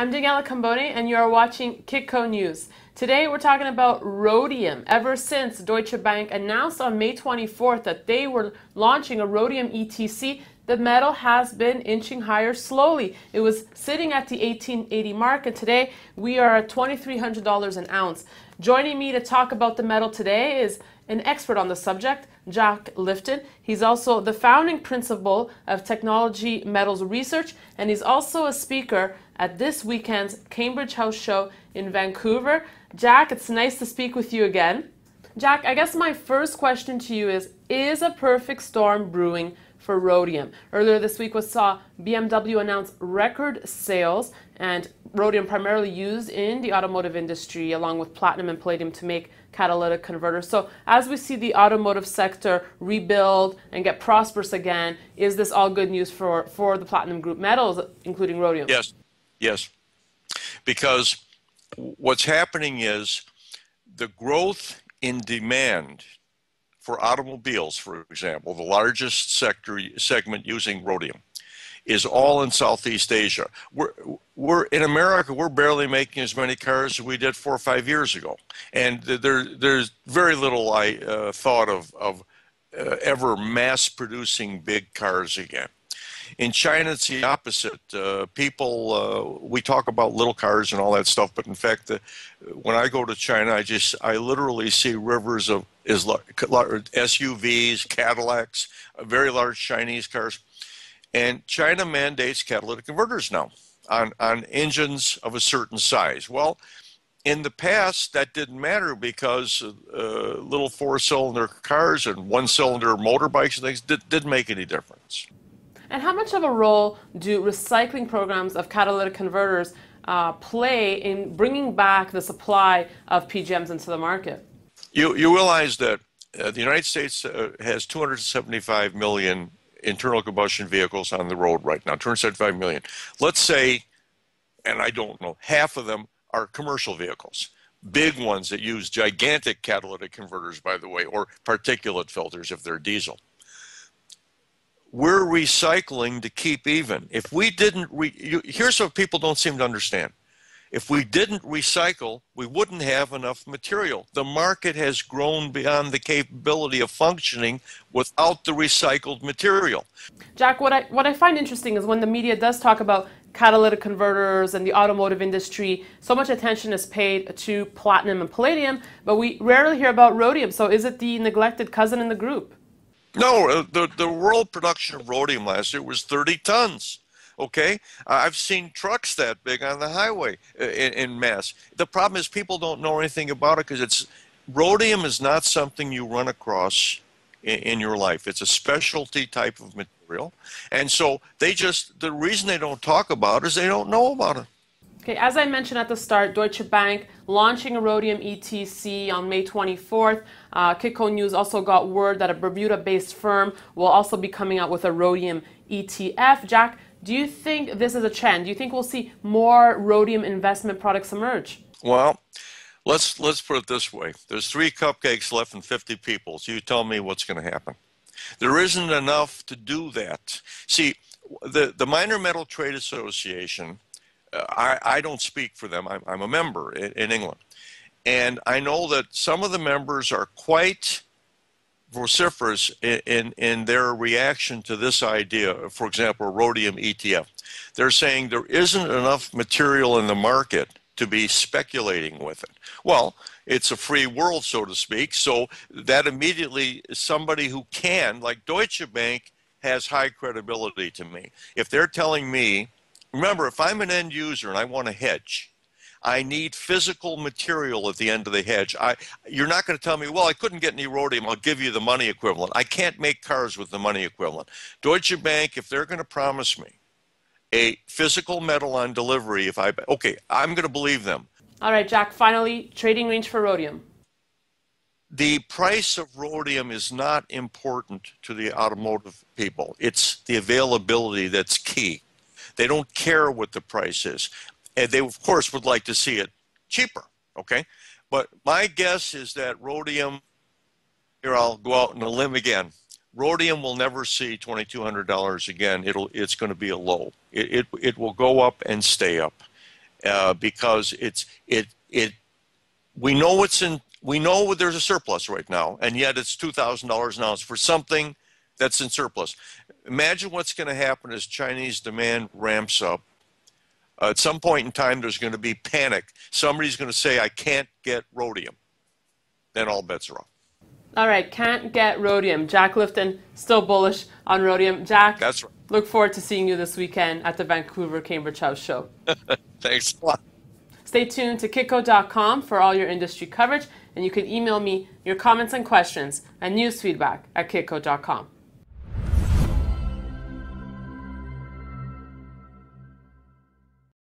I'm Daniela Cambone, and you are watching Kitco News. Today we're talking about rhodium. Ever since Deutsche Bank announced on May 24th that they were launching a rhodium ETC, the metal has been inching higher slowly. It was sitting at the 1880 mark, and today we are at $2,300 an ounce. Joining me to talk about the metal today is an expert on the subject, Jack Lifton. He's also the founding principal of Technology Metals Research, and he's also a speaker at this weekend's Cambridge House Show in Vancouver. Jack, it's nice to speak with you again. Jack, I guess my first question to you is a perfect storm brewing for rhodium? Earlier this week we saw BMW announce record sales, and rhodium primarily used in the automotive industry along with platinum and palladium to make catalytic converters. So as we see the automotive sector rebuild and get prosperous again, is this all good news for the platinum group metals, including rhodium? Yes, because what's happening is the growth in demand for automobiles, for example, the largest segment using rhodium, is all in Southeast Asia. We're in America, we're barely making as many cars as we did 4 or 5 years ago. And there's very little thought of ever mass producing big cars again. In China, it's the opposite. We talk about little cars and all that stuff, but in fact, when I go to China, I literally see rivers of SUVs, Cadillacs, very large Chinese cars. And China mandates catalytic converters now on engines of a certain size. Well, in the past, that didn't matter because little four-cylinder cars and one-cylinder motorbikes and things didn't make any difference. And how much of a role do recycling programs of catalytic converters play in bringing back the supply of PGMs into the market? You realize that the United States has 275 million internal combustion vehicles on the road right now, 275 million. Let's say, and I don't know, half of them are commercial vehicles. Big ones that use gigantic catalytic converters, by the way, or particulate filters if they're diesel. We're recycling to keep even. If we didn't, here's what people don't seem to understand. If we didn't recycle, we wouldn't have enough material. The market has grown beyond the capability of functioning without the recycled material. Jack, what I find interesting is when the media does talk about catalytic converters and the automotive industry, so much attention is paid to platinum and palladium, but we rarely hear about rhodium. So is it the neglected cousin in the group? No, the world production of rhodium last year was 30 tons. Okay, I've seen trucks that big on the highway in mass. The problem is people don't know anything about it because rhodium is not something you run across in your life. It's a specialty type of material, and so the reason they don't talk about it is they don't know about it. Okay, as I mentioned at the start, Deutsche Bank launching a rhodium ETC on May 24th. Kitco News also got word that a Bermuda-based firm will also be coming out with a rhodium ETF. Jack, do you think this is a trend? Do you think we'll see more rhodium investment products emerge? Well, let's put it this way. There's 3 cupcakes left and 50 people. So you tell me what's going to happen. There isn't enough to do that. See, the Minor Metal Trade Association, I don't speak for them. I'm a member in England. And I know that some of the members are quite vociferous in their reaction to this idea, for example, rhodium ETF. They're saying there isn't enough material in the market to be speculating with it. Well, it's a free world, so to speak, so that immediately somebody who can, like Deutsche Bank, has high credibility to me. If they're telling me, remember, if I'm an end user and I want to hedge, I need physical material at the end of the hedge. You're not going to tell me, well, I couldn't get any rhodium, I'll give you the money equivalent. I can't make cars with the money equivalent. Deutsche Bank, if they're going to promise me a physical metal on delivery, okay, I'm going to believe them. All right, Jack, finally, trading range for rhodium. The price of rhodium is not important to the automotive people. It's the availability that's key. They don't care what the price is. And they, of course, would like to see it cheaper, okay? But my guess is that rhodium, here I'll go out on a limb again, rhodium will never see $2,200 again. It's going to be a low. It will go up and stay up. because we know there's a surplus right now, and yet it's $2,000 an ounce for something that's in surplus. Imagine what's going to happen as Chinese demand ramps up. At some point in time, there's going to be panic. Somebody's going to say, I can't get rhodium. Then all bets are off. All right, can't get rhodium. Jack Lifton, still bullish on rhodium. Jack, that's right. Look forward to seeing you this weekend at the Vancouver Cambridge House Show. Thanks a lot. Stay tuned to Kitco.com for all your industry coverage, and you can email me your comments and questions and news feedback at Kitco.com.